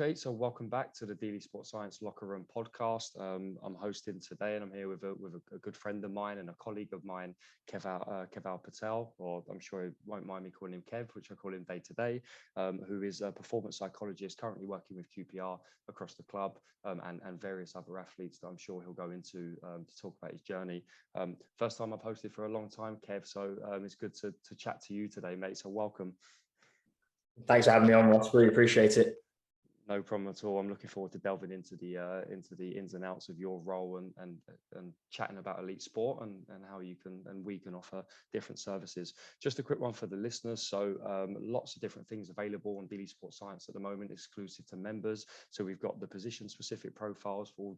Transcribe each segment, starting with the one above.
Okay, so welcome back to the Daily Sports Science Locker Room podcast. I'm hosting today, and I'm here with a good friend of mine and a colleague of mine, Keval Patel, or I'm sure he won't mind me calling him Kev, which I call him day to day, who is a performance psychologist currently working with QPR across the club, and various other athletes that I'm sure he'll go into to talk about his journey. First time I've hosted for a long time, Kev, so it's good to chat to you today, mate. So welcome. Thanks for having me on, Ross. Really appreciate it. No problem at all. I'm looking forward to delving into the ins and outs of your role and chatting about elite sport and how you can and we can offer different services. Just a quick one for the listeners. So lots of different things available on Daily Sports Science at the moment, exclusive to members. So we've got the position specific profiles for all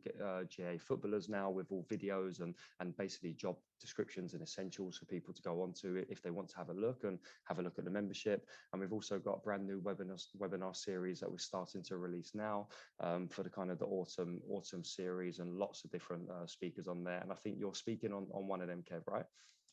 GA footballers now, with all videos and basically job descriptions and essentials for people to go on to it if they want to have a look at the membership. And we've also got a brand new webinar series that we're starting to release now for the kind of the autumn series, and lots of different speakers on there. And I think you're speaking on one of them, Kev, right?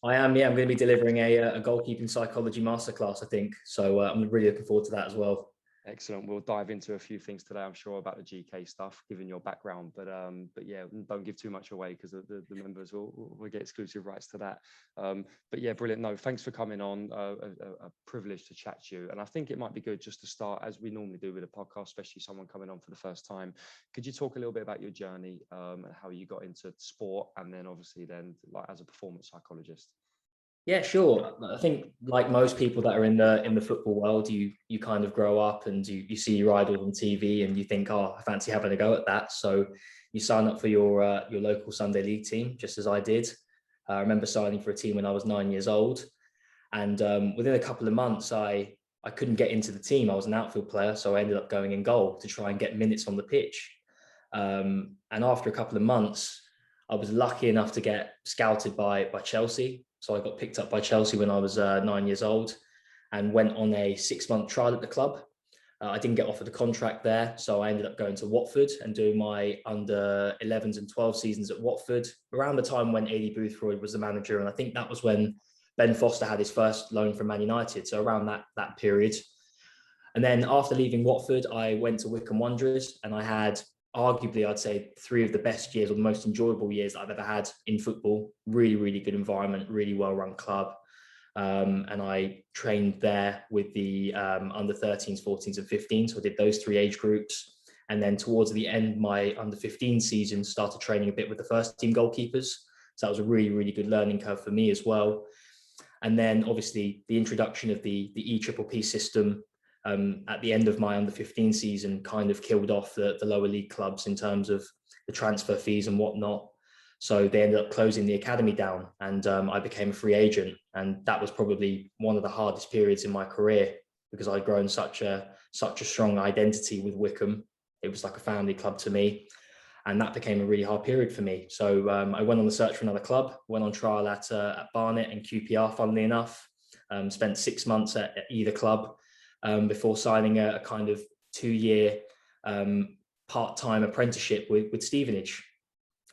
I am, yeah. I'm going to be delivering a goalkeeping psychology masterclass, I think. So I'm really looking forward to that as well. Excellent. We'll dive into a few things today, I'm sure, about the GK stuff, given your background. But yeah, don't give too much away because the members will get exclusive rights to that. But yeah, brilliant. No, thanks for coming on. A privilege to chat to you. And I think it might be good just to start, as we normally do with a podcast, especially someone coming on for the first time. Could you talk a little bit about your journey and how you got into sport, and then obviously then like as a performance psychologist? Yeah, sure. I think like most people that are in the football world, you kind of grow up and you see your idols on TV and you think, oh, I fancy having a go at that. So you sign up for your local Sunday league team, just as I did. I remember signing for a team when I was 9 years old, and within a couple of months, I couldn't get into the team. I was an outfield player, so I ended up going in goal to try and get minutes on the pitch. And after a couple of months, I was lucky enough to get scouted by Chelsea. So I got picked up by Chelsea when I was 9 years old and went on a 6-month trial at the club. I didn't get offered a contract there, so I ended up going to Watford and doing my under 11s and 12 seasons at Watford around the time when Aidy Boothroyd was the manager. And I think that was when Ben Foster had his first loan from Man United, so around that period. And then after leaving Watford, I went to Wycombe Wanderers, and I had arguably, I'd say, 3 of the best years or the most enjoyable years I've ever had in football. Really, really good environment, really well-run club. And I trained there with the under 13s, 14s and 15s. So I did those 3 age groups. And then towards the end, my under 15 season started training a bit with the first team goalkeepers. So that was a really, really good learning curve for me as well. And then obviously the introduction of the EPPP system at the end of my under 15 season kind of killed off the lower league clubs in terms of the transfer fees and whatnot. So they ended up closing the academy down, and I became a free agent. And that was probably one of the hardest periods in my career because I'd grown such a strong identity with Wycombe. It was like a family club to me. And that became a really hard period for me. So I went on the search for another club, went on trial at Barnet and QPR, funnily enough, spent 6 months at either club. Before signing a kind of 2-year part-time apprenticeship with Stevenage.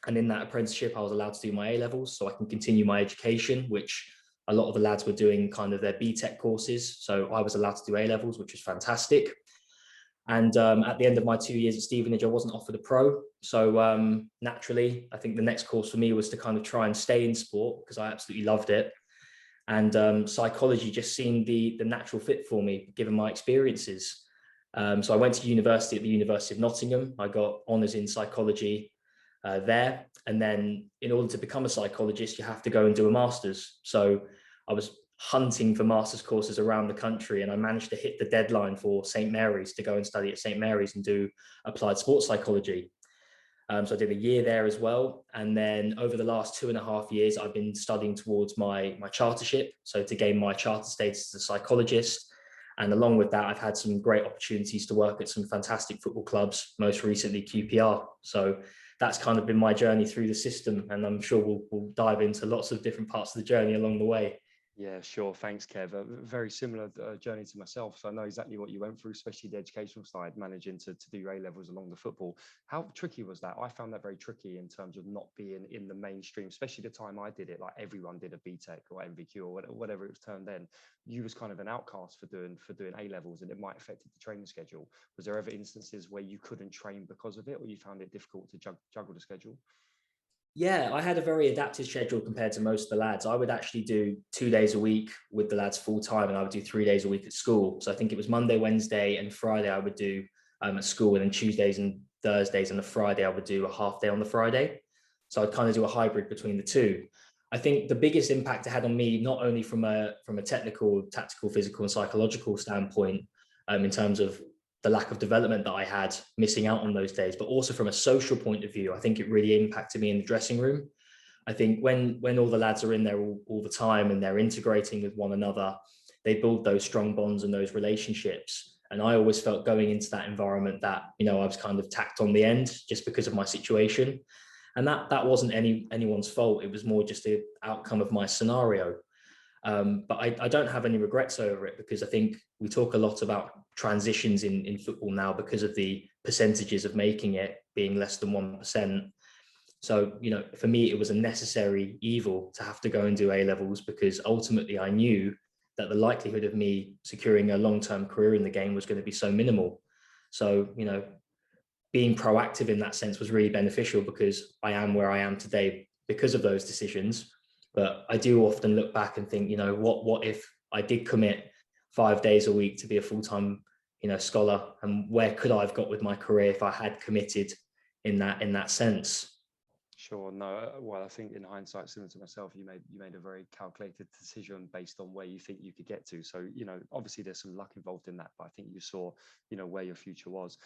And in that apprenticeship, I was allowed to do my A-levels so I can continue my education, which a lot of the lads were doing kind of their BTEC courses. So I was allowed to do A-levels, which was fantastic. And at the end of my 2 years at Stevenage, I wasn't offered a pro. So naturally, I think the next course for me was to kind of try and stay in sport because I absolutely loved it. And psychology just seemed the natural fit for me, given my experiences. So I went to university at the University of Nottingham. I got honours in psychology there. And then in order to become a psychologist, you have to go and do a master's. So I was hunting for master's courses around the country, and I managed to hit the deadline for St. Mary's to go and study at St. Mary's and do applied sports psychology. So I did a year there as well. And then over the last 2.5 years, I've been studying towards my chartership. So to gain my charter status as a psychologist. And along with that, I've had some great opportunities to work at some fantastic football clubs, most recently QPR. So that's kind of been my journey through the system. And I'm sure we'll dive into lots of different parts of the journey along the way. Yeah, sure. Thanks, Kev. A very similar journey to myself. So I know exactly what you went through, especially the educational side, managing to do your A levels along the football. How tricky was that? I found that very tricky in terms of not being in the mainstream, especially the time I did it. Like everyone did a BTEC or MVQ or whatever it was termed then. You was kind of an outcast for doing A levels, and it might affect the training schedule. Was there ever instances where you couldn't train because of it, or you found it difficult to juggle the schedule? Yeah, I had a very adapted schedule compared to most of the lads. I would actually do 2 days a week with the lads full time, and I would do 3 days a week at school. So I think it was Monday, Wednesday, and Friday I would do at school, and then Tuesdays and Thursdays and a Friday I would do a half day on the Friday. So I'd kind of do a hybrid between the two. I think the biggest impact it had on me, not only from a technical, tactical, physical, and psychological standpoint, in terms of the lack of development that I had missing out on those days, but also from a social point of view, I think it really impacted me in the dressing room. I think when all the lads are in there all the time and they're integrating with one another, they build those strong bonds and those relationships. And I always felt going into that environment that, I was kind of tacked on the end just because of my situation. And that wasn't anyone's fault. It was more just the outcome of my scenario. But I don't have any regrets over it, because I think we talk a lot about transitions in football now because of the percentages of making it being less than 1%. So, for me, it was a necessary evil to have to go and do A levels, because ultimately I knew that the likelihood of me securing a long-term career in the game was going to be so minimal. So, being proactive in that sense was really beneficial, because I am where I am today because of those decisions. But I do often look back and think, what if I did commit 5 days a week to be a full-time, scholar, and where could I have got with my career if I had committed in that sense? Sure. No. Well, I think in hindsight, similar to myself, you made a very calculated decision based on where you think you could get to. So, obviously there's some luck involved in that, but I think you saw, where your future was.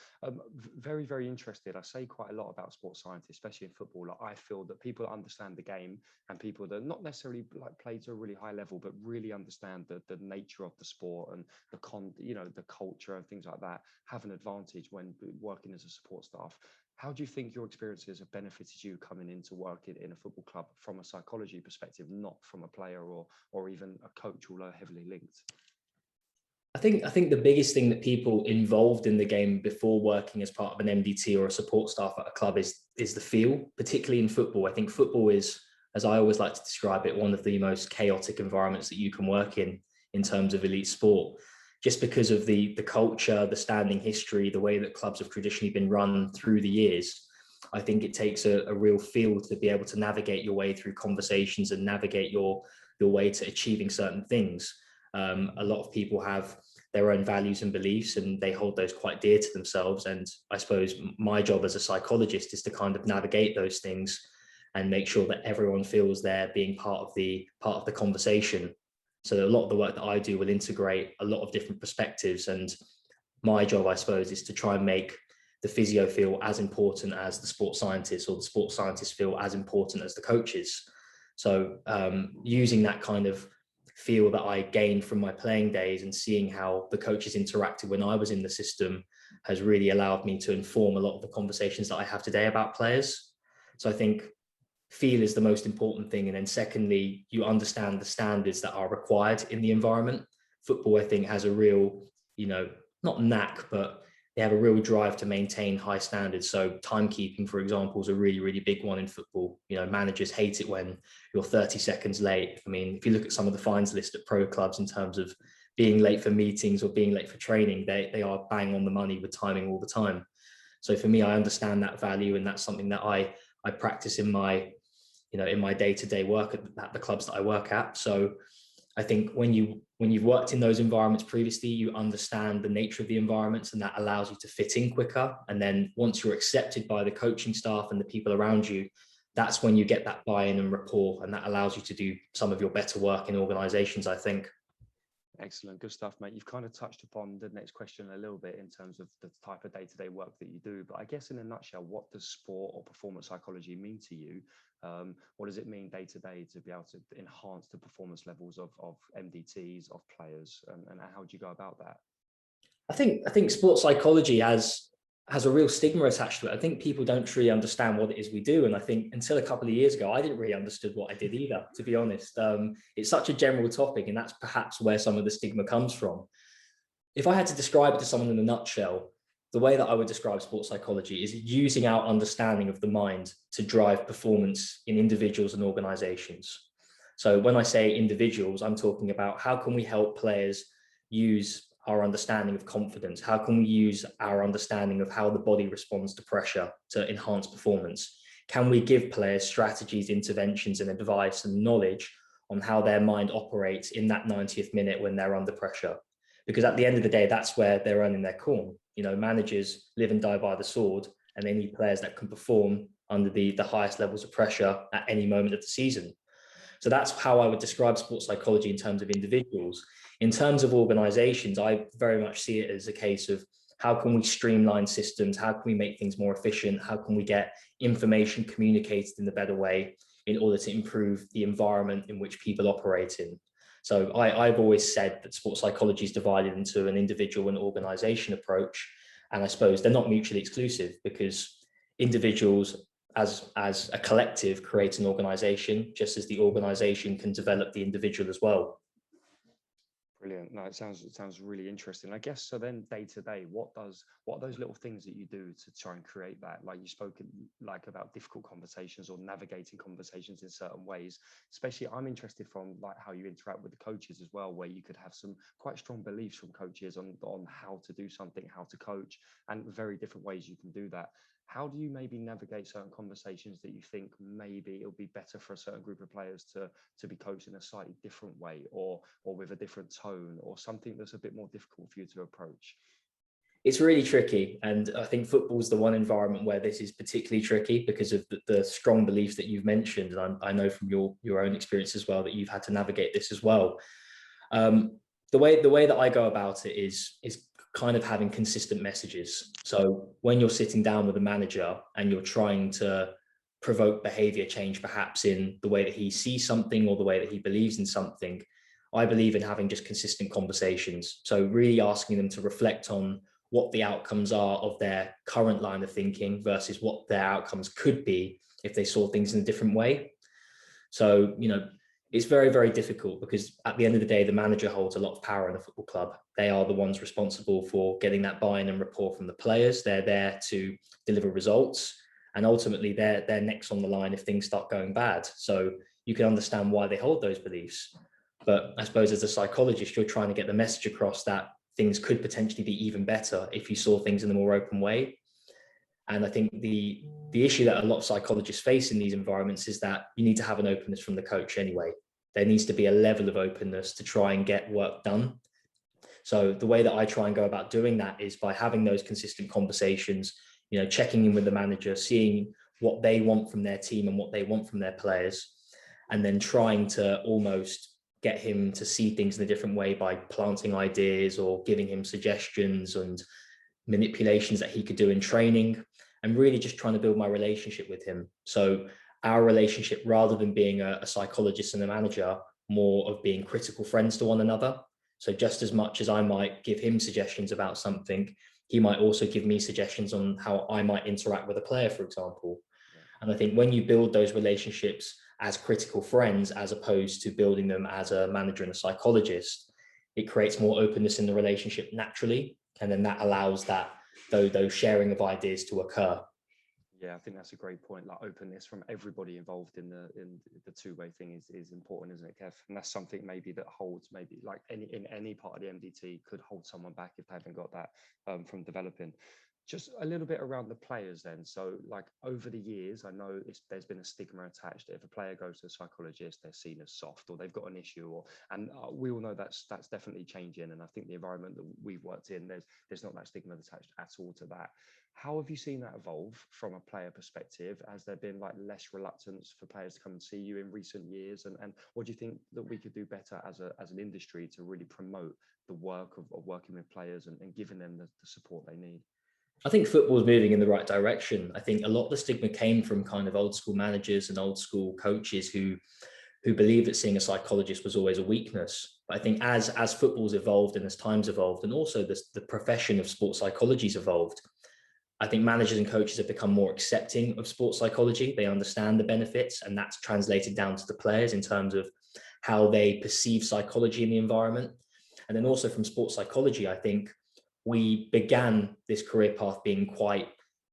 Very, very interested. I say quite a lot about sports scientists, especially in football. Like, I feel that people that understand the game and people that not necessarily like play to a really high level, but really understand the nature of the sport and the culture and things like that, have an advantage when working as a support staff. How do you think your experiences have benefited you coming into work in a football club from a psychology perspective, not from a player or even a coach, although heavily linked? I think the biggest thing that people involved in the game before working as part of an MDT or a support staff at a club is the feel, particularly in football. I think football is, as I always like to describe it, one of the most chaotic environments that you can work in terms of elite sport, just because of the culture, the standing history, the way that clubs have traditionally been run through the years. I think it takes a real feel to be able to navigate your way through conversations and navigate your way to achieving certain things. A lot of people have their own values and beliefs, and they hold those quite dear to themselves. And I suppose my job as a psychologist is to kind of navigate those things and make sure that everyone feels they're being part of the conversation. So a lot of the work that I do will integrate a lot of different perspectives, and my job, I suppose, is to try and make the physio feel as important as the sports scientists, or the sports scientists feel as important as the coaches. So using that kind of feel that I gained from my playing days and seeing how the coaches interacted when I was in the system has really allowed me to inform a lot of the conversations that I have today about players. So I think feel is the most important thing. And then secondly, you understand the standards that are required in the environment. Football, I think, has a real, not knack, but they have a real drive to maintain high standards. So timekeeping, for example, is a really, really big one in football. Managers hate it when you're 30 seconds late. I mean, if you look at some of the fines list at pro clubs in terms of being late for meetings or being late for training, they are bang on the money with timing all the time. So for me, I understand that value, and that's something that I practice in my day-to-day work at the clubs that I work at. So I think when you've worked in those environments previously, you understand the nature of the environments, and that allows you to fit in quicker. And then once you're accepted by the coaching staff and the people around you, that's when you get that buy-in and rapport, and that allows you to do some of your better work in organizations, I think. Excellent. Good stuff, mate. You've kind of touched upon the next question a little bit in terms of the type of day-to-day work that you do. But I guess in a nutshell, what does sport or performance psychology mean to you? What does it mean day-to-day to be able to enhance the performance levels of MDTs, of players? And how do you go about that? I think sports psychology has has a real stigma attached to it. I think people don't truly understand what it is we do. And I think until a couple of years ago, I didn't really understand what I did either, to be honest. It's such a general topic, and that's perhaps where some of the stigma comes from. If I had to describe it to someone in a nutshell, the way that I would describe sports psychology is using our understanding of the mind to drive performance in individuals and organizations. So when I say individuals, I'm talking about how can we help players use our understanding of confidence? How can we use our understanding of how the body responds to pressure to enhance performance? Can we give players strategies, interventions, and advice and knowledge on how their mind operates in that 90th minute when they're under pressure? Because at the end of the day, that's where they're earning their corn. You know, managers live and die by the sword, and they need players that can perform under the highest levels of pressure at any moment of the season. So that's how I would describe sports psychology in terms of individuals. In terms of organizations, I very much see it as a case of how can we streamline systems? How can we make things more efficient? How can we get information communicated in a better way in order to improve the environment in which people operate in? So I've always said that sports psychology is divided into an individual and organization approach. And I suppose they're not mutually exclusive, because individuals as a collective create an organization, just as the organization can develop the individual as well. Brilliant. No, it sounds really interesting. I guess so. Then day to day, what are those little things that you do to try and create that? Like you spoke like about difficult conversations or navigating conversations in certain ways. Especially, I'm interested from like how you interact with the coaches as well, where you could have some quite strong beliefs from coaches on how to do something, how to coach, and very different ways you can do that. How do you maybe navigate certain conversations that you think maybe it'll be better for a certain group of players to be coached in a slightly different way, or with a different tone, or something that's a bit more difficult for you to approach? It's really tricky. And I think football is the one environment where this is particularly tricky because of the strong beliefs that you've mentioned. And I know from your own experience as well that you've had to navigate this as well. The way that I go about it is kind of having consistent messages. So when you're sitting down with a manager and you're trying to provoke behavior change, perhaps in the way that he sees something or the way that he believes in something, I believe in having just consistent conversations. So really asking them to reflect on what the outcomes are of their current line of thinking versus what their outcomes could be if they saw things in a different way. So, you know, it's very, very difficult because at the end of the day, the manager holds a lot of power in a football club. They are the ones responsible for getting that buy-in and rapport from the players. They're there to deliver results. And ultimately, they're next on the line if things start going bad. So you can understand why they hold those beliefs. But I suppose as a psychologist, you're trying to get the message across that things could potentially be even better if you saw things in a more open way. And I think the issue that a lot of psychologists face in these environments is that you need to have an openness from the coach anyway. There needs to be a level of openness to try and get work done. So the way that I try and go about doing that is by having those consistent conversations, you know, checking in with the manager, seeing what they want from their team and what they want from their players, and then trying to almost get him to see things in a different way by planting ideas or giving him suggestions and manipulations that he could do in training, and really just trying to build my relationship with him. So our relationship, rather than being a psychologist and a manager, more of being critical friends to one another. So just as much as I might give him suggestions about something, he might also give me suggestions on how I might interact with a player, for example. And I think when you build those relationships as critical friends, as opposed to building them as a manager and a psychologist, it creates more openness in the relationship naturally. And then that allows those sharing of ideas to occur. Yeah, I think that's a great point. Like openness from everybody involved in the two-way thing is important, isn't it, Kev? And that's something maybe that holds, maybe like in any part of the MDT could hold someone back if they haven't got that from developing. Just a little bit around the players then. So like over the years, I know there's been a stigma attached that if a player goes to a psychologist, they're seen as soft or they've got an issue, and we all know that's definitely changing. And I think the environment that we've worked in, there's not that stigma attached at all to that. How have you seen that evolve from a player perspective? Has there been like less reluctance for players to come and see you in recent years? And what do you think that we could do better as an industry to really promote the work of working with players and giving them the support they need? I think football's moving in the right direction. I think a lot of the stigma came from kind of old school managers and old school coaches who believed that seeing a psychologist was always a weakness. But I think as football's evolved and as time's evolved, and also the profession of sports psychology's evolved, I think managers and coaches have become more accepting of sports psychology. They understand the benefits, and that's translated down to the players in terms of how they perceive psychology in the environment. And then also from sports psychology, I think we began this career path being quite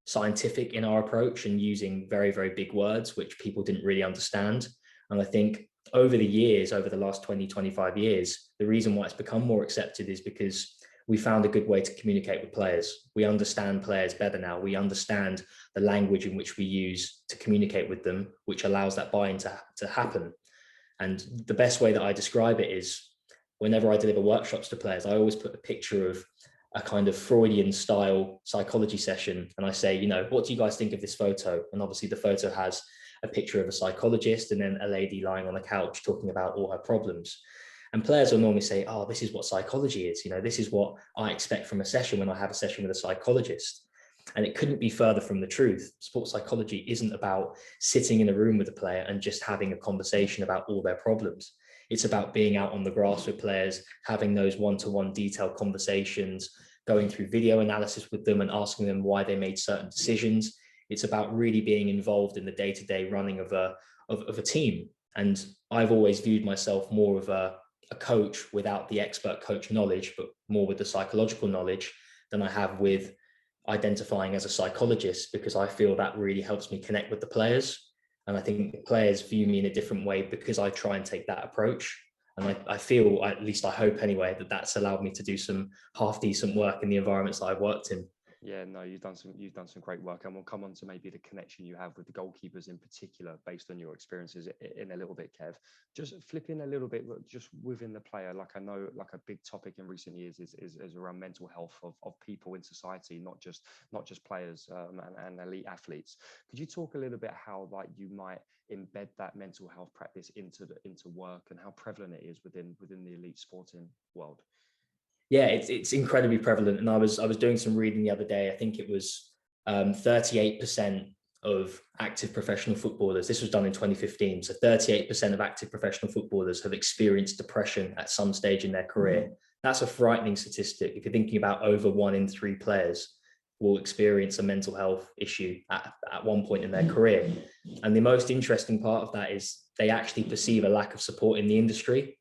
scientific in our approach and using very, very big words, which people didn't really understand. And I think over the years, over the last 20, 25 years, the reason why it's become more accepted is because we found a good way to communicate with players. We understand players better now. We understand the language in which we use to communicate with them, which allows that buy-in to happen. And the best way that I describe it is whenever I deliver workshops to players, I always put a picture of a kind of Freudian style psychology session. And I say, you know, what do you guys think of this photo? And obviously the photo has a picture of a psychologist and then a lady lying on a couch talking about all her problems. And players will normally say, oh, this is what psychology is. You know, this is what I expect from a session when I have a session with a psychologist. And it couldn't be further from the truth. Sports psychology isn't about sitting in a room with a player and just having a conversation about all their problems. It's about being out on the grass with players, having those one-to-one detailed conversations, going through video analysis with them and asking them why they made certain decisions. It's about really being involved in the day-to-day running of a team. And I've always viewed myself more of a coach without the expert coach knowledge, but more with the psychological knowledge than I have with identifying as a psychologist, because I feel that really helps me connect with the players. And I think the players view me in a different way because I try and take that approach. And I feel, at least I hope anyway, that that's allowed me to do some half decent work in the environments that I've worked in. Yeah, no, you've done some great work, and we'll come on to maybe the connection you have with the goalkeepers in particular, based on your experiences in a little bit, Kev. Just flipping a little bit, just within the player, like I know, like a big topic in recent years is around mental health of people in society, not just players and elite athletes. Could you talk a little bit how like you might embed that mental health practice into work, and how prevalent it is within the elite sporting world? Yeah, it's incredibly prevalent. And I was doing some reading the other day. I think it was 38% of active professional footballers. This was done in 2015. So 38% of active professional footballers have experienced depression at some stage in their career. That's a frightening statistic. If you're thinking about over 1 in 3 players will experience a mental health issue at one point in their career. And the most interesting part of that is they actually perceive a lack of support in the industry,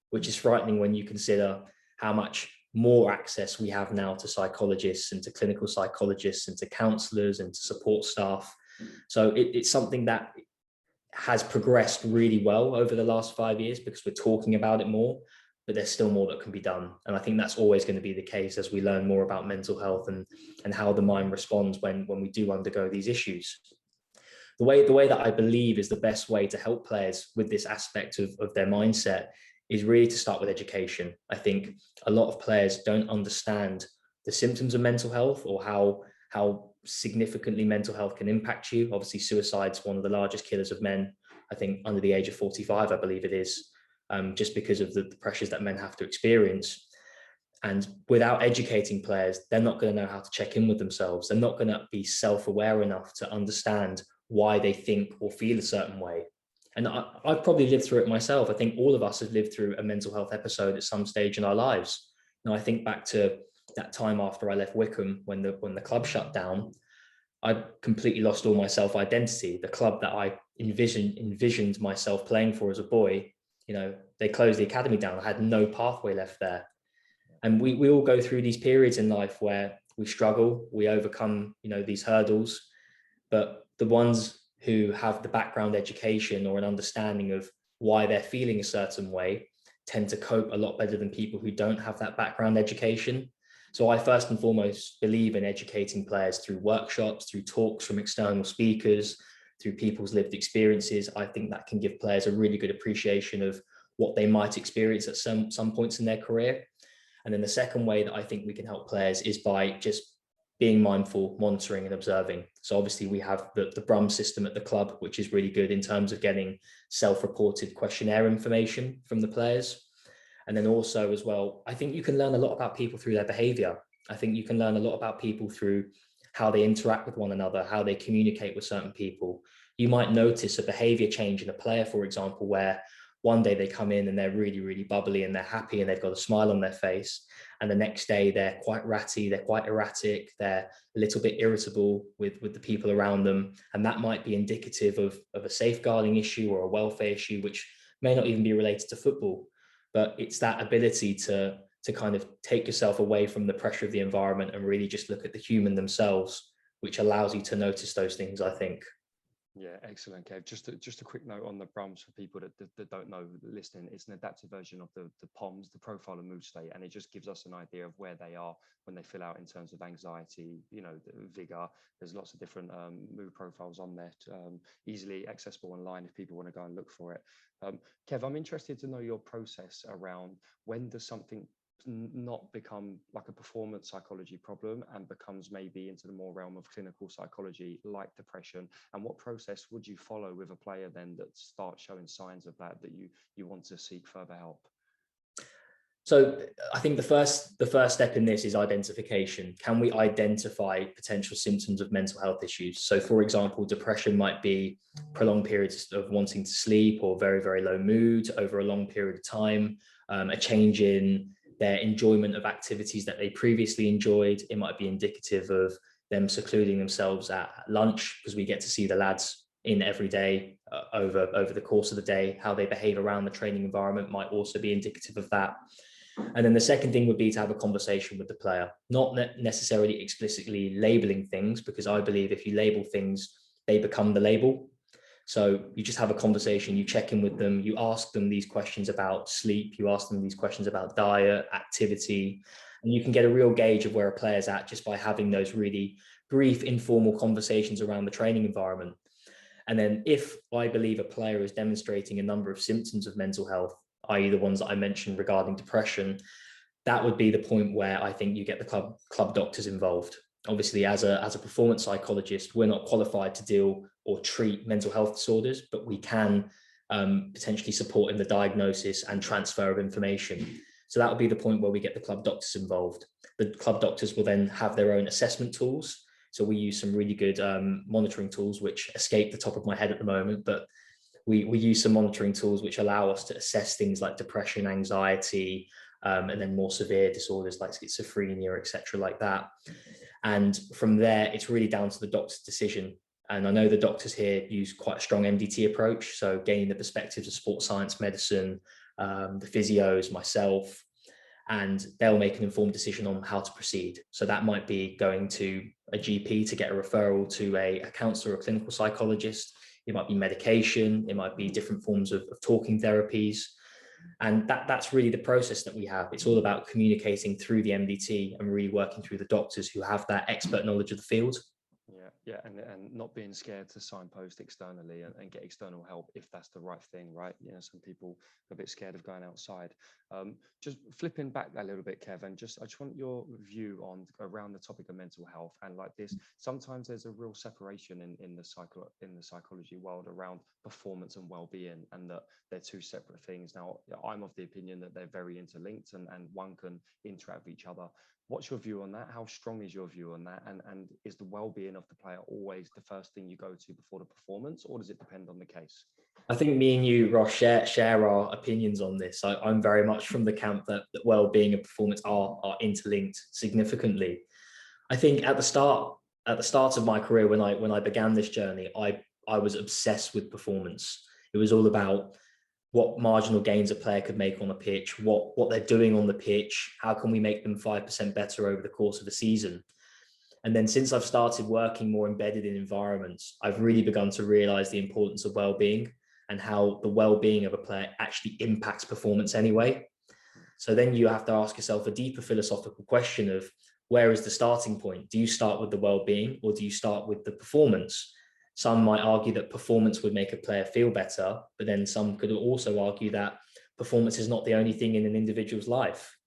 which is frightening when you consider how much more access we have now to psychologists and to clinical psychologists and to counselors and to support staff. So it's something that has progressed really well over the last 5 years because we're talking about it more, but there's still more that can be done. And I think that's always going to be the case as we learn more about mental health and how the mind responds when we do undergo these issues. The way that I believe is the best way to help players with this aspect of their mindset is really to start with education. I think a lot of players don't understand the symptoms of mental health or how significantly mental health can impact you. Obviously, suicide's one of the largest killers of men, I think under the age of 45, I believe it is, just because of the pressures that men have to experience. And without educating players, they're not going to know how to check in with themselves. They're not going to be self-aware enough to understand why they think or feel a certain way. And I've probably lived through it myself. I think all of us have lived through a mental health episode at some stage in our lives. Now, I think back to that time after I left Wickham when the club shut down. I completely lost all my self-identity. The club that I envisioned myself playing for as a boy, you know, they closed the academy down. I had no pathway left there. And we all go through these periods in life where we struggle, we overcome, you know, these hurdles. But the ones who have the background education or an understanding of why they're feeling a certain way tend to cope a lot better than people who don't have that background education. So I first and foremost believe in educating players through workshops, through talks from external speakers, through people's lived experiences. I think that can give players a really good appreciation of what they might experience at some points in their career. And then the second way that I think we can help players is by just being mindful, monitoring and observing. So obviously we have the BRUM system at the club, which is really good in terms of getting self-reported questionnaire information from the players. And then also as well, I think you can learn a lot about people through their behavior. I think you can learn a lot about people through how they interact with one another, how they communicate with certain people. You might notice a behavior change in a player, for example, where one day they come in and they're really, really bubbly and they're happy and they've got a smile on their face. And the next day they're quite ratty, they're quite erratic, they're a little bit irritable with the people around them. And that might be indicative of a safeguarding issue or a welfare issue, which may not even be related to football. But it's that ability to kind of take yourself away from the pressure of the environment and really just look at the human themselves, which allows you to notice those things, I think. Yeah, excellent, Kev. Just a quick note on the Brums for people that don't know listening. It's an adaptive version of the POMS, the profile of mood state, and it just gives us an idea of where they are when they fill out in terms of anxiety, vigor. There's lots of different mood profiles on there, easily accessible online if people want to go and look for it. Kev, I'm interested to know your process around when does something not become like a performance psychology problem and becomes maybe into the more realm of clinical psychology like depression, and what process would you follow with a player then that starts showing signs of that you want to seek further help? So I think the first step in this is identification. Can we identify potential symptoms of mental health issues? So for example, depression might be prolonged periods of wanting to sleep or very, very low mood over a long period of time, a change in their enjoyment of activities that they previously enjoyed. It might be indicative of them secluding themselves at lunch, because we get to see the lads in every day over the course of the day. How they behave around the training environment might also be indicative of that. And then the second thing would be to have a conversation with the player, not necessarily explicitly labeling things, because I believe if you label things, they become the label. So you just have a conversation, you check in with them, you ask them these questions about sleep, you ask them these questions about diet, activity, and you can get a real gauge of where a player's at just by having those really brief, informal conversations around the training environment. And then if I believe a player is demonstrating a number of symptoms of mental health, i.e. the ones that I mentioned regarding depression, that would be the point where I think you get the club doctors involved. Obviously, as a performance psychologist, we're not qualified to deal or treat mental health disorders, but we can potentially support in the diagnosis and transfer of information. So that would be the point where we get the club doctors involved. The club doctors will then have their own assessment tools. So we use some really good monitoring tools, which escape the top of my head at the moment, but we use some monitoring tools which allow us to assess things like depression, anxiety, and then more severe disorders like schizophrenia, etc., like that. And from there, it's really down to the doctor's decision. And I know the doctors here use quite a strong MDT approach, so gaining the perspectives of sports science medicine, the physios, myself, and they'll make an informed decision on how to proceed. So that might be going to a GP to get a referral to a counsellor or a clinical psychologist. It might be medication, it might be different forms of talking therapies. And that's really the process that we have. It's all about communicating through the MDT and really working through the doctors who have that expert knowledge of the field. Yeah, and not being scared to signpost externally and get external help if that's the right thing, right? Some people are a bit scared of going outside. Just flipping back a little bit, Kev, and I just want your view on around the topic of mental health and like this. Sometimes there's a real separation in the psychology world around performance and well-being, and that they're two separate things. Now, I'm of the opinion that they're very interlinked and one can interact with each other. What's your view on that? How strong is your view on that? And is the well-being of the player always the first thing you go to before the performance, or does it depend on the case? I think me and you, Ross, share our opinions on this. I'm very much from the camp that well-being and performance are interlinked significantly. I think at the start of my career, when I began this journey, I was obsessed with performance. It was all about what marginal gains a player could make on a pitch, what they're doing on the pitch, how can we make them 5% better over the course of a season. And then since I've started working more embedded in environments, I've really begun to realize the importance of well-being and how the well-being of a player actually impacts performance anyway. So then you have to ask yourself a deeper philosophical question of, where is the starting point? Do you start with the well-being or do you start with the performance? Some might argue that performance would make a player feel better, but then some could also argue that performance is not the only thing in an individual's life.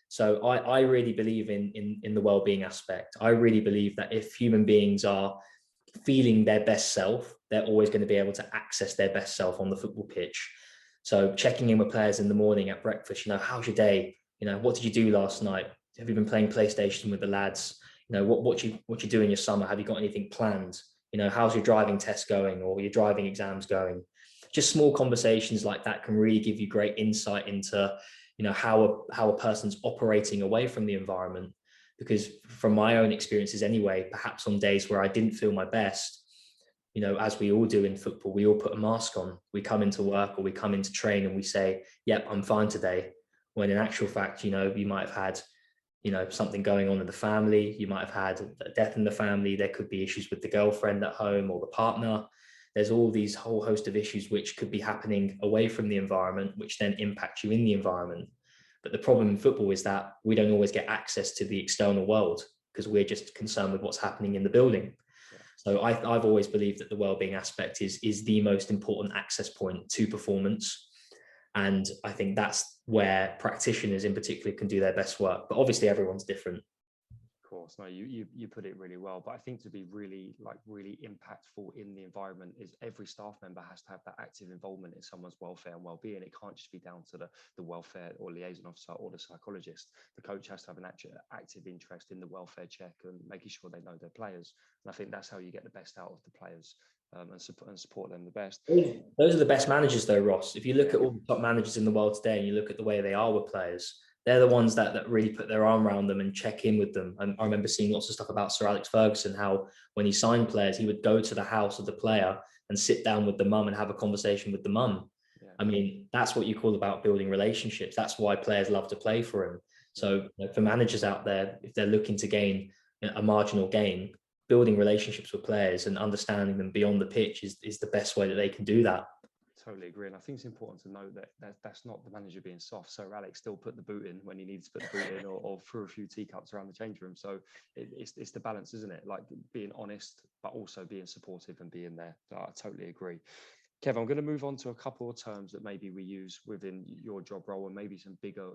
So I really believe in the well-being aspect. I really believe that if human beings are feeling their best self, they're always going to be able to access their best self on the football pitch. So checking in with players in the morning at breakfast, how's your day? What did you do last night? Have you been playing PlayStation with the lads? What you do in your summer? Have you got anything planned? How's your driving test going or your driving exams going? just small conversations like that can really give you great insight into, how a person's operating away from the environment. Because from my own experiences anyway, perhaps on days where I didn't feel my best, as we all do in football, we all put a mask on. We come into work or we come into train and we say, yep, I'm fine today. When in actual fact, you might have had, something going on in the family. You might have had a death in the family. There could be issues with the girlfriend at home or the partner. There's all these whole host of issues which could be happening away from the environment, which then impact you in the environment. But the problem in football is that we don't always get access to the external world because we're just concerned with what's happening in the building. So I've always believed that the wellbeing aspect is the most important access point to performance. And I think that's where practitioners in particular can do their best work. But obviously everyone's different. Of course, no, you put it really well. But I think to be really impactful in the environment is every staff member has to have that active involvement in someone's welfare and well-being. It can't just be down to the welfare or liaison officer or the psychologist. The coach has to have an active interest in the welfare check and making sure they know their players. And I think that's how you get the best out of the players. And support them the best. Those are the best managers though, Ross. If you look at all the top managers in the world today and you look at the way they are with players, they're the ones that really put their arm around them and check in with them. And I remember seeing lots of stuff about Sir Alex Ferguson, how when he signed players, he would go to the house of the player and sit down with the mum and have a conversation with the mum. Yeah. I mean, that's what you call about building relationships. That's why players love to play for him. So for managers out there, if they're looking to gain a marginal gain, building relationships with players and understanding them beyond the pitch is the best way that they can do that. Totally agree. And I think it's important to note that that's not the manager being soft. So Alex still put the boot in when he needs to put the boot in or threw a few teacups around the change room. So it's the balance, isn't it? Like being honest, but also being supportive and being there. So I totally agree. Kev, I'm going to move on to a couple of terms that maybe we use within your job role and maybe some bigger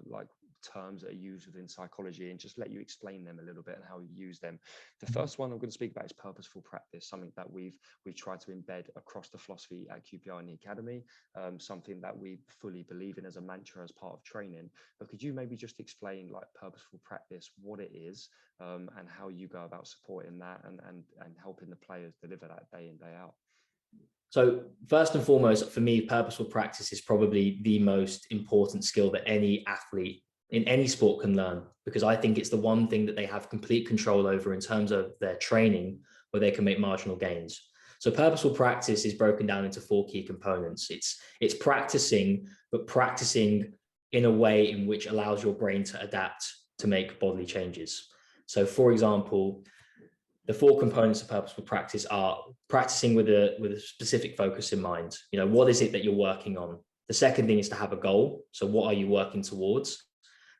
terms that are used within psychology and just let you explain them a little bit and how you use them. The first one I'm going to speak about is purposeful practice, something that we've tried to embed across the philosophy at QPR in the academy, something that we fully believe in as a mantra as part of training. But could you maybe just explain purposeful practice, what it is, and how you go about supporting that and helping the players deliver that day in, day out? So first and foremost, for me, purposeful practice is probably the most important skill that any athlete in any sport can learn, because I think it's the one thing that they have complete control over in terms of their training, where they can make marginal gains. So purposeful practice is broken down into 4 key components. It's practicing, but practicing in a way in which allows your brain to adapt to make bodily changes. So for example, the 4 components of purposeful practice are practicing with a specific focus in mind. What is it that you're working on? The second thing is to have a goal. So what are you working towards?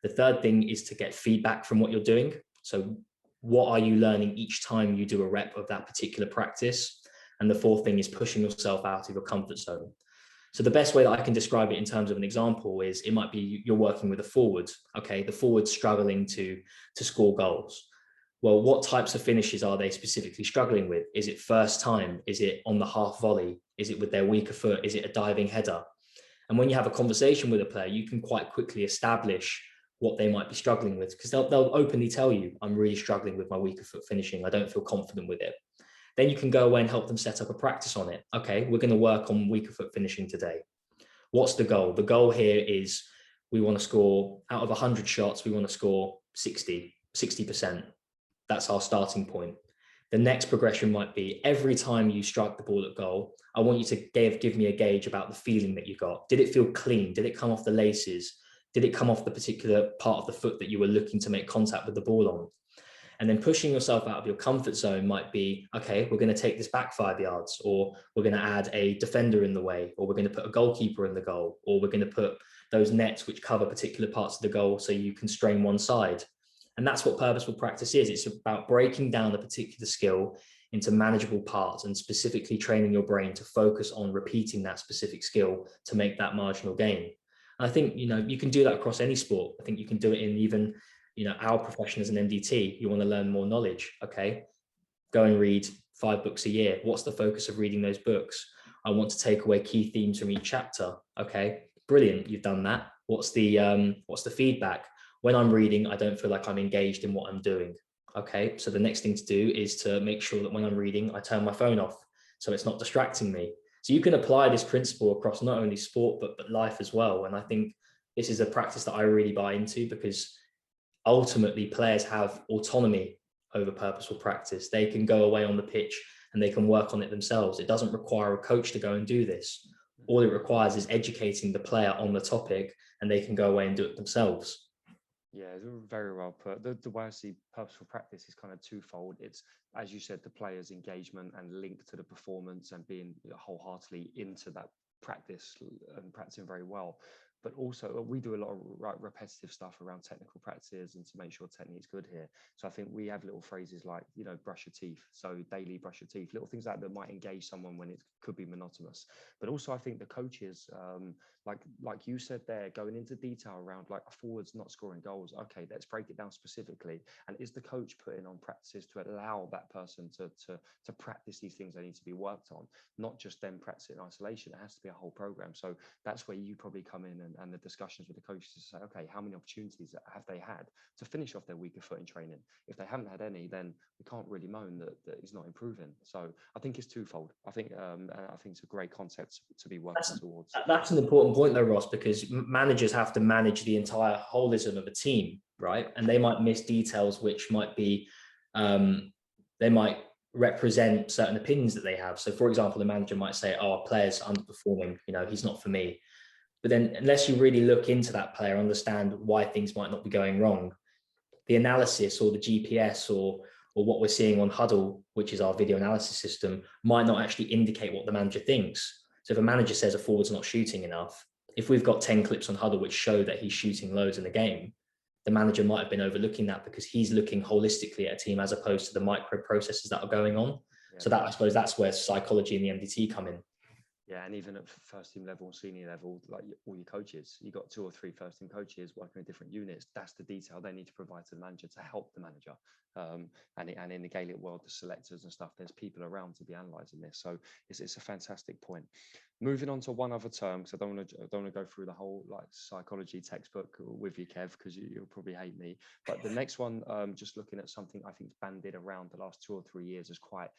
The third thing is to get feedback from what you're doing. So what are you learning each time you do a rep of that particular practice? And the fourth thing is pushing yourself out of your comfort zone. So the best way that I can describe it in terms of an example is it might be you're working with a forward. Okay, the forward's struggling to score goals. Well, what types of finishes are they specifically struggling with? Is it first time? Is it on the half volley? Is it with their weaker foot? Is it a diving header? And when you have a conversation with a player, you can quite quickly establish what they might be struggling with, because they'll openly tell you, I'm really struggling with my weaker foot finishing. I don't feel confident with it. Then you can go away and help them set up a practice on it. Okay, we're going to work on weaker foot finishing today. What's the goal? The goal here is we want to score out of 100 shots, we want to score 60%. That's our starting point. The next progression might be every time you strike the ball at goal, I want you to give me a gauge about the feeling that you got. Did it feel clean? Did it come off the laces? Did it come off the particular part of the foot that you were looking to make contact with the ball on? And then pushing yourself out of your comfort zone might be, okay, we're going to take this back 5 yards, or we're going to add a defender in the way, or we're going to put a goalkeeper in the goal, or we're going to put those nets which cover particular parts of the goal so you constrain one side. And that's what purposeful practice is. It's about breaking down a particular skill into manageable parts and specifically training your brain to focus on repeating that specific skill to make that marginal gain. And I think, you can do that across any sport. I think you can do it in even, our profession as an MDT. You want to learn more knowledge. Okay, go and read 5 books a year. What's the focus of reading those books? I want to take away key themes from each chapter. Okay, brilliant. You've done that. What's the feedback? When I'm reading, I don't feel like I'm engaged in what I'm doing. Okay, so the next thing to do is to make sure that when I'm reading, I turn my phone off so it's not distracting me. So you can apply this principle across not only sport, but life as well. And I think this is a practice that I really buy into, because ultimately players have autonomy over purposeful practice. They can go away on the pitch and they can work on it themselves. It doesn't require a coach to go and do this. All it requires is educating the player on the topic, and they can go away and do it themselves. Yeah, very well put. The way I see purposeful practice is kind of twofold. It's, as you said, the player's engagement and link to the performance and being wholeheartedly into that practice and practicing very well. But also we do a lot of repetitive stuff around technical practices and to make sure technique's good here. So I think we have little phrases like, brush your teeth. So daily brush your teeth, little things like that might engage someone when it could be monotonous. But also I think the coaches, like you said there, going into detail around like a forward's not scoring goals. Okay, let's break it down specifically. And is the coach putting on practices to allow that person to practice these things that need to be worked on, not just them practice it in isolation? It has to be a whole program. So that's where you probably come in and the discussions with the coaches to say, okay, how many opportunities have they had to finish off their weaker foot in training? If they haven't had any, then we can't really moan that he's not improving. So I think it's twofold. I think it's a great concept to be working towards. That's an important point though, Ross, because managers have to manage the entire holism of a team, right? And they might miss details which might be, they might represent certain opinions that they have. So for example, the manager might say, oh, our player's underperforming, he's not for me. But then unless you really look into that player, understand why things might not be going wrong, the analysis or the GPS or what we're seeing on Huddle, which is our video analysis system, might not actually indicate what the manager thinks. So if a manager says a forward's not shooting enough, if we've got 10 clips on Huddle which show that he's shooting loads in the game, the manager might have been overlooking that because he's looking holistically at a team as opposed to the micro processes that are going on. Yeah. So that, I suppose that's where psychology and the MDT come in. Yeah, and even at first team level, senior level, like all your coaches, you got 2 or 3 first team coaches working in different units. That's the detail they need to provide to the manager to help the manager. And in the Gaelic world, the selectors and stuff, there's people around to be analysing this. So it's a fantastic point. Moving on to one other term, because I don't want to go through the whole like psychology textbook with you, Kev, because you'll probably hate me. But the next one, just looking at something I think banded around the last 2 or 3 years is quite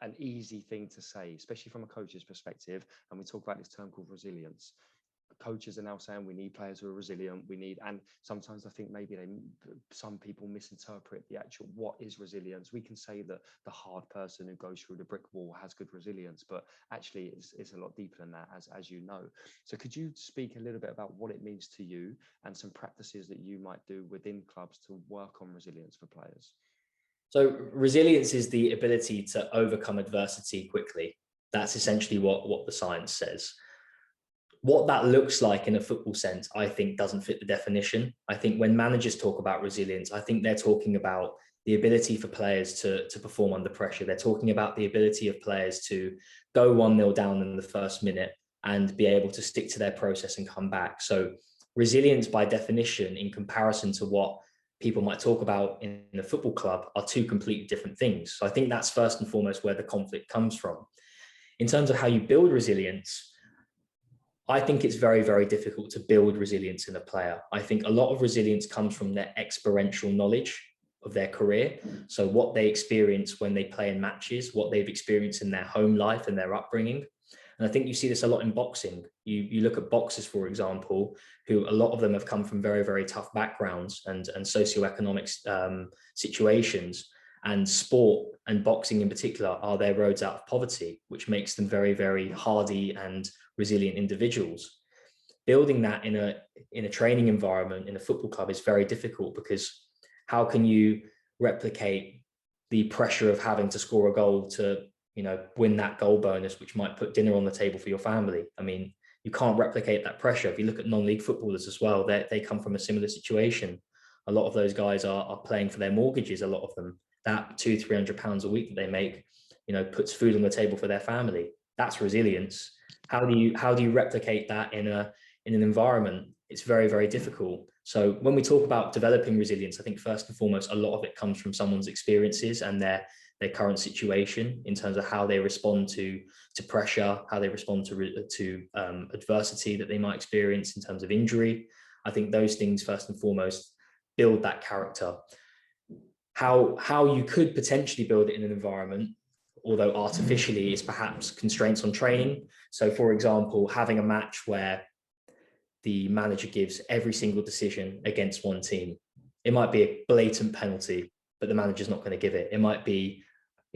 an easy thing to say, especially from a coach's perspective. And we talk about this term called resilience. Coaches are now saying we need players who are resilient. And sometimes I think maybe some people misinterpret the actual what is resilience. We can say that the hard person who goes through the brick wall has good resilience, but actually it's a lot deeper than that, as you know. So could you speak a little bit about what it means to you and some practices that you might do within clubs to work on resilience for players? So resilience is the ability to overcome adversity quickly. That's essentially what the science says. What that looks like in a football sense, I think, doesn't fit the definition. I think when managers talk about resilience, I think they're talking about the ability for players to perform under pressure. They're talking about the ability of players to go 1-0 down in the first minute and be able to stick to their process and come back. So resilience, by definition, in comparison to what people might talk about in a football club, are 2 completely different things. So I think that's first and foremost where the conflict comes from. In terms of how you build resilience, I think it's very, very difficult to build resilience in a player. I think a lot of resilience comes from their experiential knowledge of their career. So what they experience when they play in matches, what they've experienced in their home life and their upbringing. And I think you see this a lot in boxing. You look at boxers, for example, who a lot of them have come from very, very tough backgrounds and socioeconomic situations. And sport and boxing in particular are their roads out of poverty, which makes them very, very hardy and resilient individuals. Building that in a training environment in a football club is very difficult, because how can you replicate the pressure of having to score a goal to win that goal bonus, which might put dinner on the table for your family? I mean, you can't replicate that pressure. If you look at non-league footballers as well, they come from a similar situation. A lot of those guys are playing for their mortgages. A lot of them, that £200-300 a week that they make, puts food on the table for their family. That's resilience. How do you replicate that in an environment? It's very, very difficult. So when we talk about developing resilience, I think first and foremost, a lot of it comes from someone's experiences and their current situation in terms of how they respond to pressure, how they respond to adversity that they might experience in terms of injury. I think those things first and foremost build that character. How you could potentially build it in an environment, although artificially, is perhaps constraints on training. So for example, having a match where the manager gives every single decision against one team. It might be a blatant penalty, but the manager's not going to give it. It might be,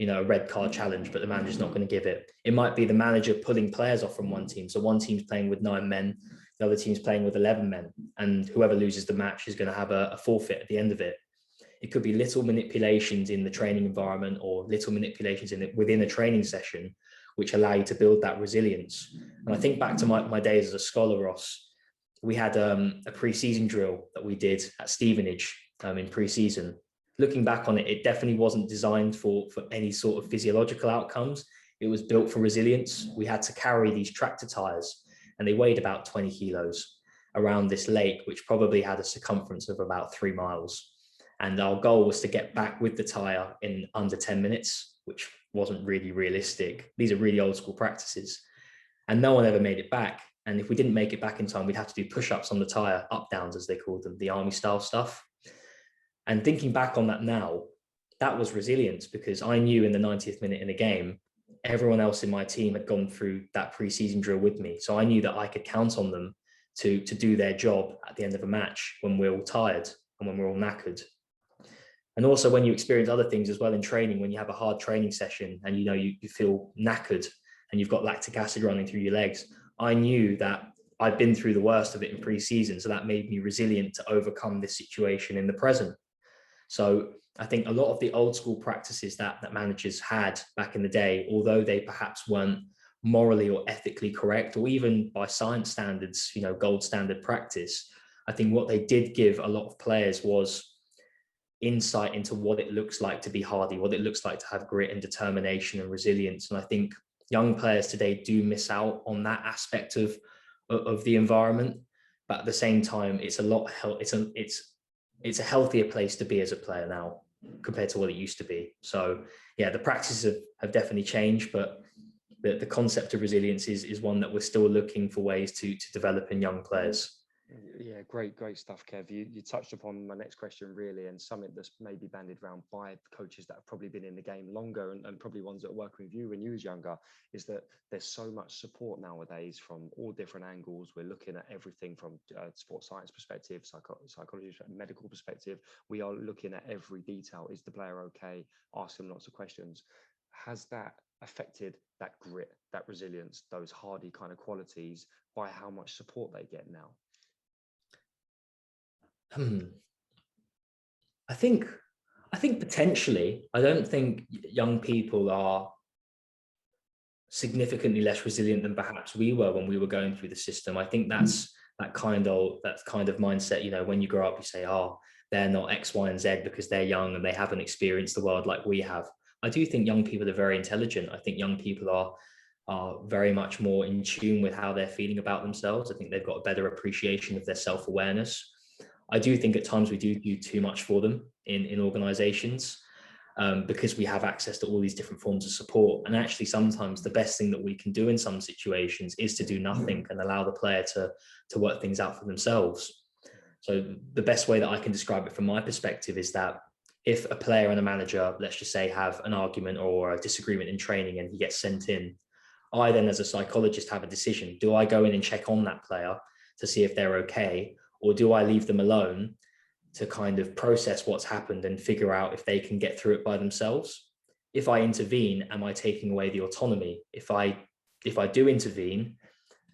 a red card challenge, but the manager's not going to give it. It might be the manager pulling players off from one team. So one team's playing with 9 men, the other team's playing with 11 men, and whoever loses the match is going to have a forfeit at the end of it. It could be little manipulations in the training environment or little manipulations within a training session, which allow you to build that resilience. And I think back to my days as a scholar, Ross. We had a pre-season drill that we did at Stevenage in pre-season. Looking back on it, it definitely wasn't designed for any sort of physiological outcomes. It was built for resilience. We had to carry these tractor tires, and they weighed about 20 kilos around this lake, which probably had a circumference of about 3 miles. And our goal was to get back with the tire in under 10 minutes, which wasn't really realistic. These are really old school practices. And no one ever made it back. And if we didn't make it back in time, we'd have to do push-ups on the tire, up downs as they called them, the army style stuff. And thinking back on that now, that was resilience, because I knew in the 90th minute in a game, everyone else in my team had gone through that pre-season drill with me. So I knew that I could count on them to do their job at the end of a match when we're all tired and when we're all knackered. And also when you experience other things as well in training, when you have a hard training session and you feel knackered and you've got lactic acid running through your legs, I knew that I'd been through the worst of it in pre-season. So that made me resilient to overcome this situation in the present. So I think a lot of the old school practices that managers had back in the day, although they perhaps weren't morally or ethically correct, or even by science standards, gold standard practice, I think what they did give a lot of players was insight into what it looks like to be hardy, what it looks like to have grit and determination and resilience. And I think young players today do miss out on that aspect of the environment, but at the same time, it's a healthier place to be as a player now compared to what it used to be. So yeah, the practices have definitely changed, but the concept of resilience is one that we're still looking for ways to develop in young players. Yeah, great stuff, Kev. You touched upon my next question really, and something that's maybe bandied around by coaches that have probably been in the game longer and probably ones that are working with you when you was younger, is that there's so much support nowadays from all different angles. We're looking at everything from sports science perspective, psychology, medical perspective. We are looking at every detail. Is the player okay? Ask them lots of questions. Has that affected that grit, that resilience, those hardy kind of qualities by how much support they get now? I think potentially. I don't think young people are significantly less resilient than perhaps we were when we were going through the system. I think that's that kind of mindset. When you grow up, you say, "Oh, they're not X, Y, and Z because they're young and they haven't experienced the world like we have." I do think young people are very intelligent. I think young people are very much more in tune with how they're feeling about themselves. I think they've got a better appreciation of their self-awareness. I do think at times we do too much for them in organizations because we have access to all these different forms of support. And actually, sometimes the best thing that we can do in some situations is to do nothing and allow the player to work things out for themselves. So the best way that I can describe it from my perspective is that if a player and a manager, let's just say, have an argument or a disagreement in training and he gets sent in, I then as a psychologist have a decision. Do I go in and check on that player to see if they're okay? Or do I leave them alone to kind of process what's happened and figure out if they can get through it by themselves? If I intervene, am I taking away the autonomy? If I do intervene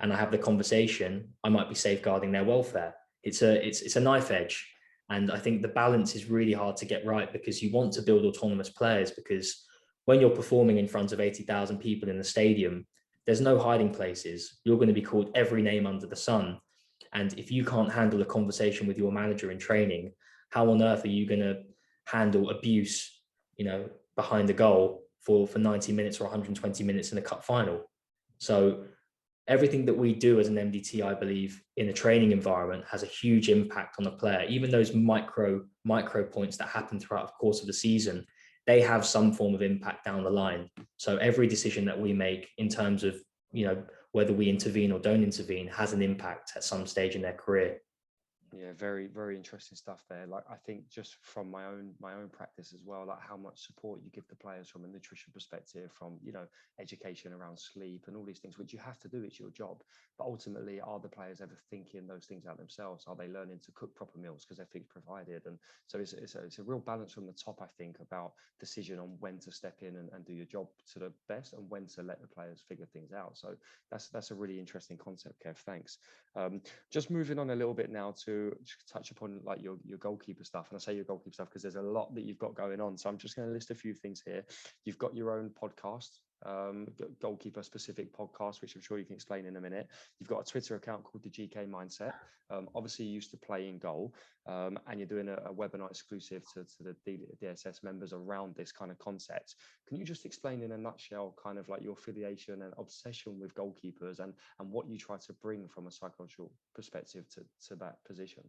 and I have the conversation, I might be safeguarding their welfare. It's a knife edge. And I think the balance is really hard to get right, because you want to build autonomous players, because when you're performing in front of 80,000 people in the stadium, there's no hiding places. You're going to be called every name under the sun. And if you can't handle a conversation with your manager in training, how on earth are you going to handle abuse, behind the goal for 90 minutes or 120 minutes in a cup final? So everything that we do as an MDT, I believe, in a training environment has a huge impact on the player. Even those micro points that happen throughout the course of the season, they have some form of impact down the line. So every decision that we make in terms of, whether we intervene or don't intervene has an impact at some stage in their career. Yeah, very, very interesting stuff there. Like, I think just from my own practice as well, like how much support you give the players from a nutrition perspective, from, you know, education around sleep and all these things, which you have to do, it's your job. But ultimately, are the players ever thinking those things out themselves? Are they learning to cook proper meals because everything's provided? And so it's a real balance from the top, I think, about decision on when to step in and do your job to the best, and when to let the players figure things out. So that's a really interesting concept, Kev. Thanks. Just moving on a little bit now to touch upon like your goalkeeper stuff. And I say your goalkeeper stuff because there's a lot that you've got going on. So I'm just going to list a few things here. You've got your own podcast, goalkeeper specific podcast, which I'm sure you can explain in a minute. You've got a Twitter account called the GK Mindset. Obviously, you used to play in goal, and you're doing a webinar exclusive to the DSS members around this kind of concept. Can you just explain in a nutshell kind of like your affiliation and obsession with goalkeepers, and what you try to bring from a psychological perspective to that position?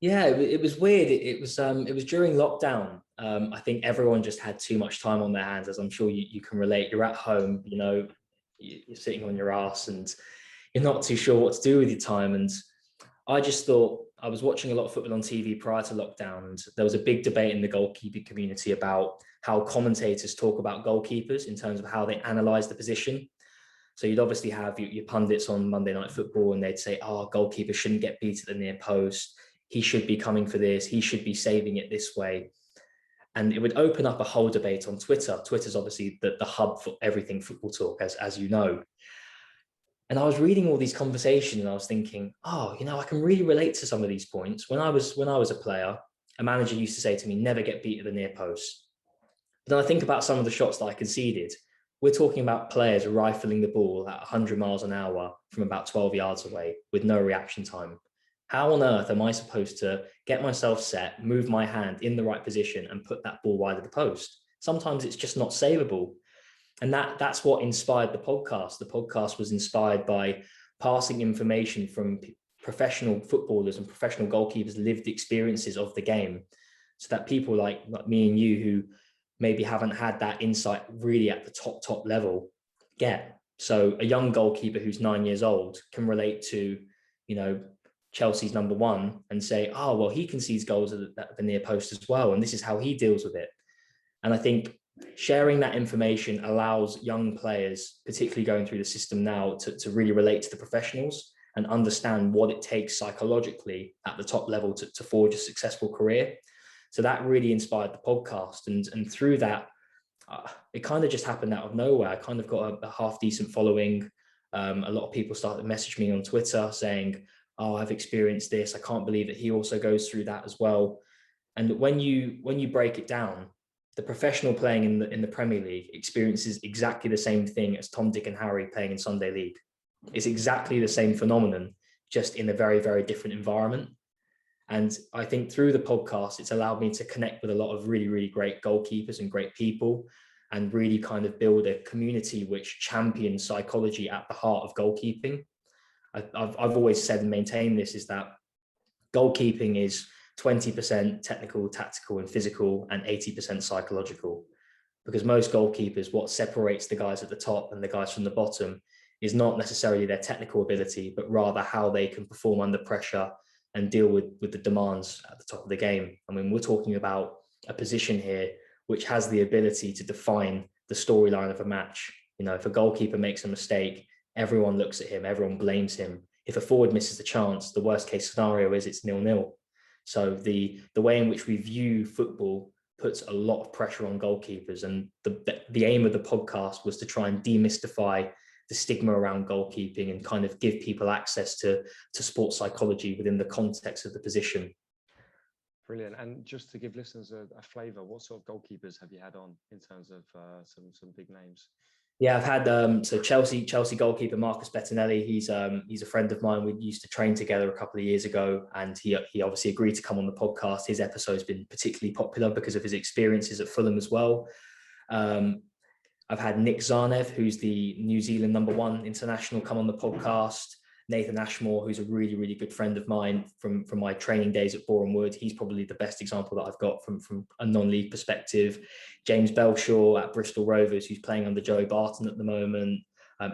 Yeah, it was weird. It was during lockdown. I think everyone just had too much time on their hands, as I'm sure you can relate. You're at home, you know, you're sitting on your ass and you're not too sure what to do with your time. And I just thought, I was watching a lot of football on TV prior to lockdown, and there was a big debate in the goalkeeping community about how commentators talk about goalkeepers in terms of how they analyze the position. So you'd obviously have your pundits on Monday Night Football, and they'd say, oh, goalkeeper shouldn't get beat at the near post. He should be coming for this. He should be saving it this way. And it would open up a whole debate on Twitter. Twitter's obviously the hub for everything football talk, as you know. And I was reading all these conversations and I was thinking, oh, you know, I can really relate to some of these points. When I was a player, a manager used to say to me, never get beat at the near post. But then I think about some of the shots that I conceded. We're talking about players rifling the ball at 100 miles an hour from about 12 yards away with no reaction time. How on earth am I supposed to get myself set, move my hand in the right position and put that ball wide of the post? Sometimes it's just not savable. And that's what inspired the podcast. The podcast was inspired by passing information from professional footballers and professional goalkeepers' lived experiences of the game, so that people like me and you, who maybe haven't had that insight really at the top level, get. So a young goalkeeper who's 9 years old can relate to, you know, Chelsea's number one and say, oh, well, he concedes goals at the near post as well, and this is how he deals with it. And I think sharing that information allows young players, particularly going through the system now, to really relate to the professionals and understand what it takes psychologically at the top level to forge a successful career. So that really inspired the podcast. And through that, it kind of just happened out of nowhere. I kind of got a half decent following. A lot of people started messaging me on Twitter saying, oh, I've experienced this. I can't believe that he also goes through that as well. And when you break it down, the professional playing in the Premier League experiences exactly the same thing as Tom, Dick and Harry playing in Sunday League. It's exactly the same phenomenon, just in a very, very different environment. And I think through the podcast, it's allowed me to connect with a lot of really, really great goalkeepers and great people, and really kind of build a community which champions psychology at the heart of goalkeeping. I've always said and maintained this, is that goalkeeping is 20% technical, tactical and physical, and 80% psychological. Because most goalkeepers, what separates the guys at the top and the guys from the bottom is not necessarily their technical ability, but rather how they can perform under pressure and deal with the demands at the top of the game. I mean, we're talking about a position here which has the ability to define the storyline of a match. You know, if a goalkeeper makes a mistake, everyone looks at him, everyone blames him. If a forward misses the chance, the worst case scenario is it's 0-0. So the way in which we view football puts a lot of pressure on goalkeepers. And the aim of the podcast was to try and demystify the stigma around goalkeeping and kind of give people access to sports psychology within the context of the position. Brilliant. And just to give listeners a flavour, what sort of goalkeepers have you had on in terms of some big names? Yeah, I've had so Chelsea goalkeeper Marcus Bettinelli. He's a friend of mine. We used to train together a couple of years ago, and he obviously agreed to come on the podcast. His episode's been particularly popular because of his experiences at Fulham as well. I've had Nick Zarnev, who's the New Zealand #1 international, come on the podcast. Nathan Ashmore, who's a really, really good friend of mine from my training days at Boreham Wood. He's probably the best example that I've got from a non-league perspective. James Belshaw at Bristol Rovers, who's playing under Joey Barton at the moment.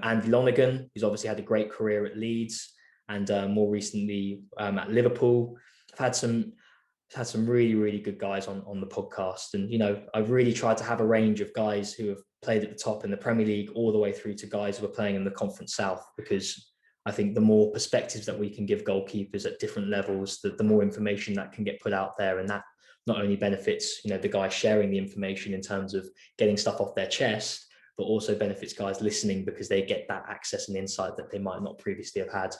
Andy Lonergan, who's obviously had a great career at Leeds and more recently at Liverpool. I've had some really, really good guys on the podcast. And, you know, I've really tried to have a range of guys who have played at the top in the Premier League all the way through to guys who are playing in the Conference South, because I think the more perspectives that we can give goalkeepers at different levels, the more information that can get put out there. And that not only benefits, you know, the guys sharing the information in terms of getting stuff off their chest, but also benefits guys listening because they get that access and insight that they might not previously have had.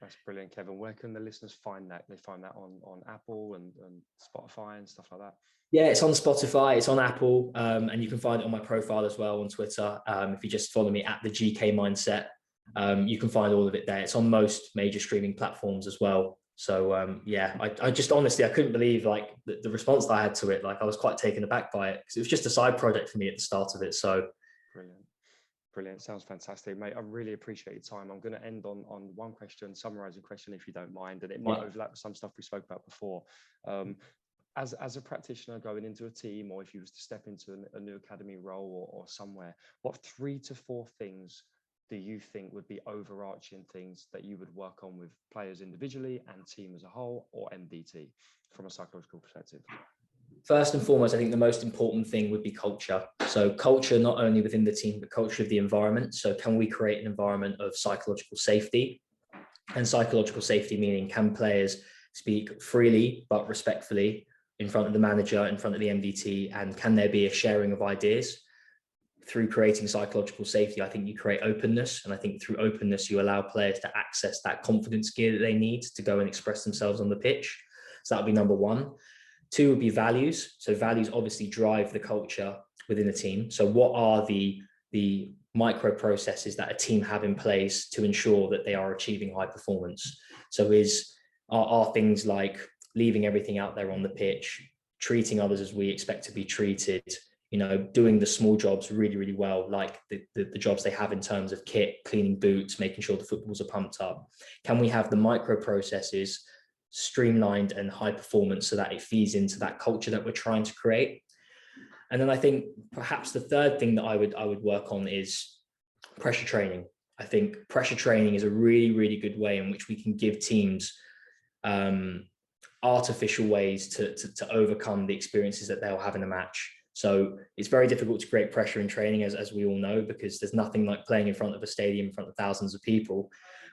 That's brilliant, Kevin. Where can the listeners find that? They find that on Apple and Spotify and stuff like that? Yeah, it's on Spotify, it's on Apple, and you can find it on my profile as well on Twitter. If you just follow me at the GK Mindset, you can find all of it there. It's on most major streaming platforms as well. So yeah, I just honestly, I couldn't believe like the response that I had to it. Like I was quite taken aback by it because it was just a side project for me at the start of it. So brilliant. Brilliant. Sounds fantastic, mate. I really appreciate your time. I'm going to end on one question, summarizing question, if you don't mind, and it might overlap with some stuff we spoke about before. As a practitioner going into a team, or if you was to step into a new academy role or somewhere, what 3 to 4 things do you think would be overarching things that you would work on with players individually and team as a whole, or MDT from a psychological perspective? First and foremost, I think the most important thing would be culture. So culture, not only within the team, but culture of the environment. So can we create an environment of psychological safety? And psychological safety meaning, can players speak freely but respectfully in front of the manager, in front of the MDT, and can there be a sharing of ideas? Through creating psychological safety, I think you create openness. And I think through openness, you allow players to access that confidence gear that they need to go and express themselves on the pitch. So that would be number 1. 2 would be values. So values obviously drive the culture within a team. So what are the micro processes that a team have in place to ensure that they are achieving high performance? So are things like leaving everything out there on the pitch, treating others as we expect to be treated, you know, doing the small jobs really, really well, like the jobs they have in terms of kit, cleaning boots, making sure the footballs are pumped up. Can we have the micro processes streamlined and high performance so that it feeds into that culture that we're trying to create? And then I think perhaps the third thing that I would work on is pressure training. I think pressure training is a really, really good way in which we can give teams artificial ways to overcome the experiences that they'll have in a match. So it's very difficult to create pressure in training, as we all know, because there's nothing like playing in front of a stadium in front of thousands of people.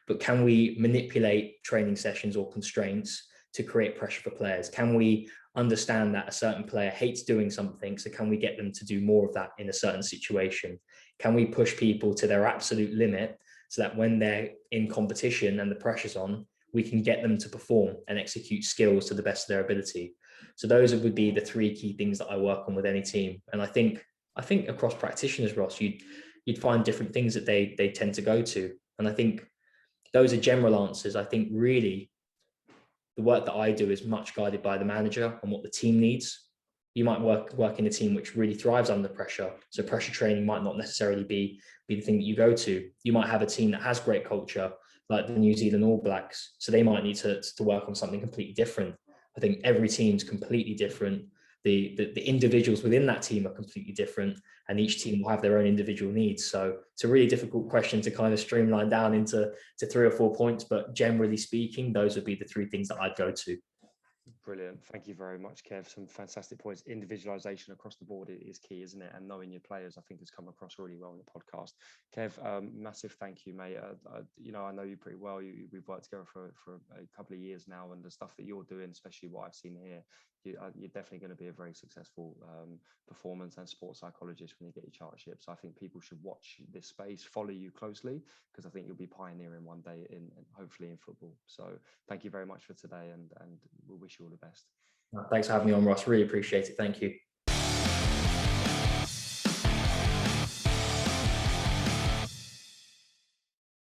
But can we manipulate training sessions or constraints to create pressure for players? Can we understand that a certain player hates doing something, so can we get them to do more of that in a certain situation? Can we push people to their absolute limit so that when they're in competition and the pressure's on, we can get them to perform and execute skills to the best of their ability? So those would be the 3 key things that I work on with any team. And I think across practitioners, Ross, you'd find different things that they tend to go to. And I think those are general answers. I think really the work that I do is much guided by the manager and what the team needs. You might work in a team which really thrives under pressure. So pressure training might not necessarily be the thing that you go to. You might have a team that has great culture, like the New Zealand All Blacks. So they might need to work on something completely different. I think every team's completely different. The individuals within that team are completely different, and each team will have their own individual needs. So it's a really difficult question to kind of streamline down into 3 or 4 points, but generally speaking, those would be the 3 things that I'd go to. Brilliant. Thank you very much, Kev. Some fantastic points. Individualization across the board is key, isn't it? And knowing your players, I think, has come across really well in the podcast. Kev, massive thank you, mate. You know, I know you pretty well. We've worked together for a couple of years now, and the stuff that you're doing, especially what I've seen here, you're definitely going to be a very successful performance and sports psychologist when you get your chartership. So I think people should watch this space, follow you closely, because I think you'll be pioneering one day in hopefully in football. So thank you very much for today, and we wish you all the best. Thanks for having me on, Ross. Really appreciate it. Thank you.